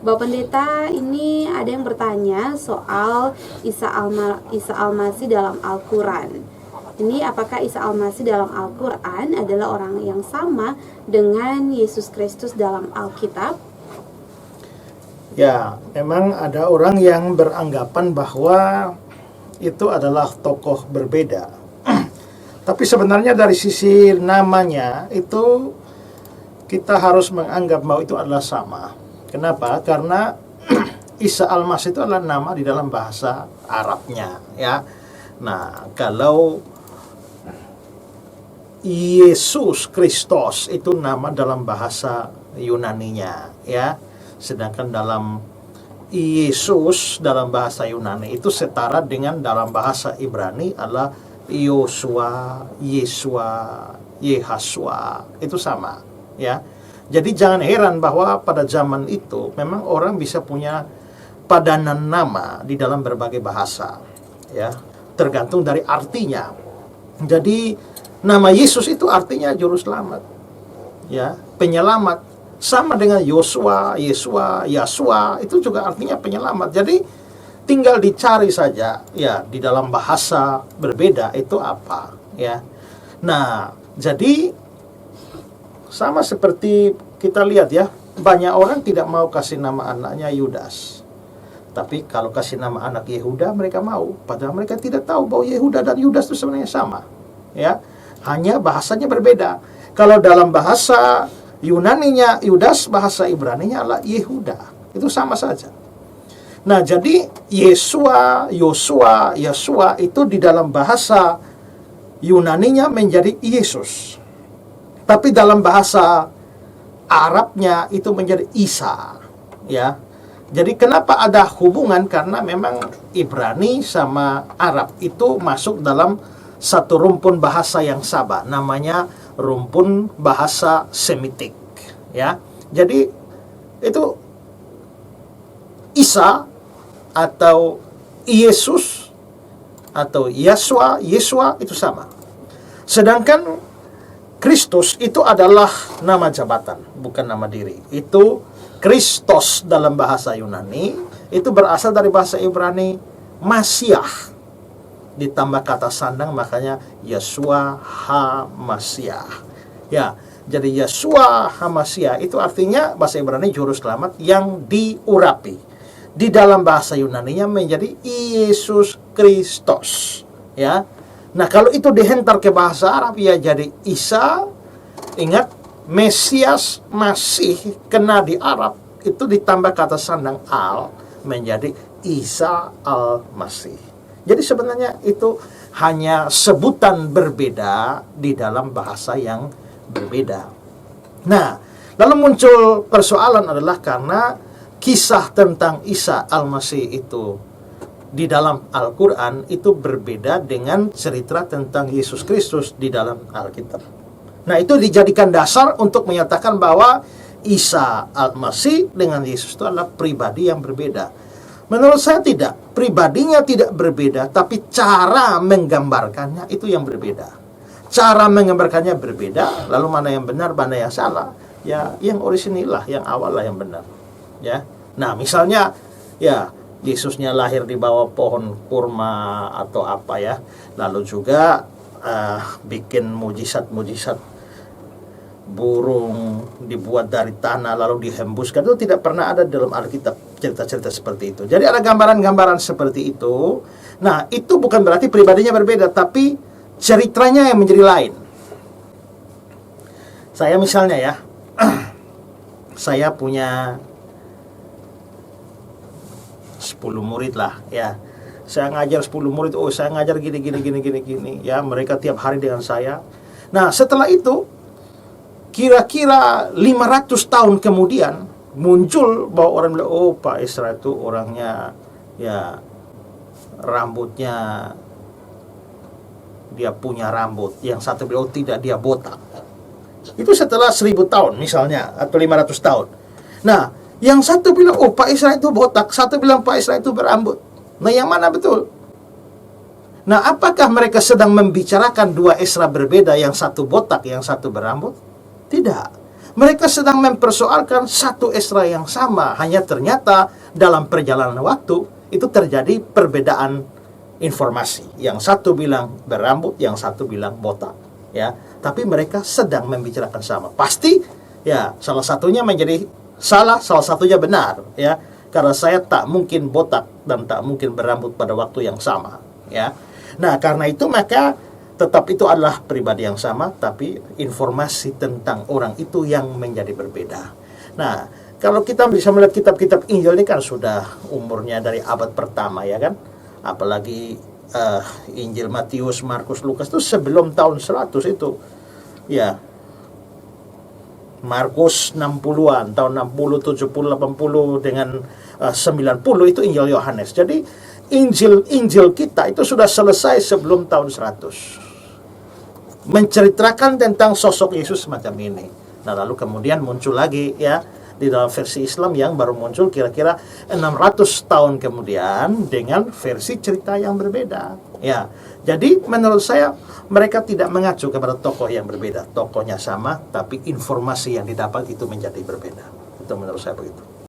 Bapak Pendeta, ini ada yang bertanya soal Isa Al-Masih dalam Al-Quran. Ini apakah Isa Al-Masih dalam Al-Quran adalah orang yang sama dengan Yesus Kristus dalam Alkitab? Ya, memang ada orang yang beranggapan bahwa itu adalah tokoh berbeda. Tapi sebenarnya dari sisi namanya itu kita harus menganggap bahwa itu adalah sama. Kenapa? Karena Isa Al-Masih itu adalah nama di dalam bahasa Arabnya, ya. Nah, kalau Yesus Kristus itu nama dalam bahasa Yunaninya, ya. Sedangkan dalam Yesus dalam bahasa Yunani itu setara dengan dalam bahasa Ibrani adalah Yosua, Yesua, Yehasua, itu sama, ya. Jadi jangan heran bahwa pada zaman itu memang orang bisa punya padanan nama di dalam berbagai bahasa, ya, tergantung dari artinya. Jadi nama Yesus itu artinya juru selamat, ya, penyelamat. Sama dengan Yosua, Yesua, Yasua, itu juga artinya penyelamat. Jadi tinggal dicari saja, ya, di dalam bahasa berbeda itu apa, ya. Nah, jadi sama seperti kita lihat, ya, banyak orang tidak mau kasih nama anaknya Yudas. Tapi kalau kasih nama anak Yehuda, mereka mau. Padahal mereka tidak tahu bahwa Yehuda dan Yudas itu sebenarnya sama, ya. Hanya bahasanya berbeda. Kalau dalam bahasa Yunaninya Yudas, bahasa Ibraninya adalah Yehuda. Itu sama saja. Nah, jadi Yesua, Yosua, Yasua itu di dalam bahasa Yunaninya menjadi Yesus. Tapi dalam bahasa Arabnya itu menjadi Isa, ya. Jadi kenapa ada hubungan? Karena memang Ibrani sama Arab itu masuk dalam satu rumpun bahasa yang sama, namanya rumpun bahasa Semitik, ya. Jadi itu Isa atau Yesus atau Yesua, Yesua itu sama. Sedangkan Kristus itu adalah nama jabatan, bukan nama diri. Itu Kristos dalam bahasa Yunani itu berasal dari bahasa Ibrani Masiah, ditambah kata sandang, makanya Yesua HaMasiah, ya. Jadi Yesua HaMasiah itu artinya bahasa Ibrani juru selamat yang diurapi. Di dalam bahasa Yunaninya menjadi Yesus Kristus, ya. Nah, kalau itu dihentar ke bahasa Arab, ya jadi Isa. Ingat, Mesias, Masih kena di Arab itu ditambah kata sandang al menjadi Isa Al-Masih. Jadi sebenarnya itu hanya sebutan berbeda di dalam bahasa yang berbeda. Nah, lalu muncul persoalan adalah karena kisah tentang Isa Al-Masih itu di dalam Al-Quran itu berbeda dengan cerita tentang Yesus Kristus di dalam Alkitab. Nah, itu dijadikan dasar untuk menyatakan bahwa Isa Al-Masih dengan Yesus itu adalah pribadi yang berbeda. Menurut saya tidak. Pribadinya tidak berbeda, tapi cara menggambarkannya itu yang berbeda. Cara menggambarkannya berbeda, lalu mana yang benar, mana yang salah. Ya, yang orisinil lah, yang awal lah yang benar. Ya. Nah, misalnya, ya, Yesusnya lahir di bawah pohon kurma atau apa, ya. Lalu juga bikin mujizat-mujizat, burung dibuat dari tanah lalu dihembuskan, itu tidak pernah ada dalam Alkitab cerita-cerita seperti itu. Jadi ada gambaran-gambaran seperti itu. Nah, itu bukan berarti pribadinya berbeda, tapi ceritanya yang menjadi lain. Saya misalnya, ya, saya punya 10 murid lah, ya. Saya ngajar 10 murid, saya ngajar gini, ya, mereka tiap hari dengan saya. Nah, setelah itu kira-kira 500 tahun kemudian muncul bahwa orang bilang, oh, Pak Esra itu orangnya, ya, rambutnya, dia punya rambut. Yang satu bilang, oh tidak, dia botak. Itu setelah 1000 tahun misalnya, atau 500 tahun. Nah, yang satu bilang, oh, Pak Esra itu botak, satu bilang Pak Esra itu berambut. Nah, yang mana betul? Nah, apakah mereka sedang membicarakan dua Esra berbeda, yang satu botak, yang satu berambut? Tidak. Mereka sedang mempersoalkan satu Esra yang sama, hanya ternyata dalam perjalanan waktu itu terjadi perbedaan informasi. Yang satu bilang berambut, yang satu bilang botak, ya. Tapi mereka sedang membicarakan sama. Pasti ya salah satunya menjadi salah, salah satunya benar, ya. Karena saya tak mungkin botak dan tak mungkin berambut pada waktu yang sama, ya. Nah, karena itu maka tetap itu adalah pribadi yang sama, tapi informasi tentang orang itu yang menjadi berbeda. Nah, kalau kita bisa melihat kitab-kitab Injil ini kan sudah umurnya dari abad pertama, ya kan? Apalagi Injil Matius, Markus, Lukas itu sebelum tahun 100 itu. Ya. Markus 60-an, tahun 60, 70, 80 dengan 90 itu Injil Yohanes. Jadi Injil kita itu sudah selesai sebelum tahun 100. Menceritakan tentang sosok Yesus semacam ini. Nah, lalu kemudian muncul lagi ya di dalam versi Islam yang baru muncul kira-kira 600 tahun kemudian dengan versi cerita yang berbeda. Ya. Jadi menurut saya mereka tidak mengacu kepada tokoh yang berbeda. Tokohnya sama tapi informasi yang didapat itu menjadi berbeda. Itu menurut saya begitu.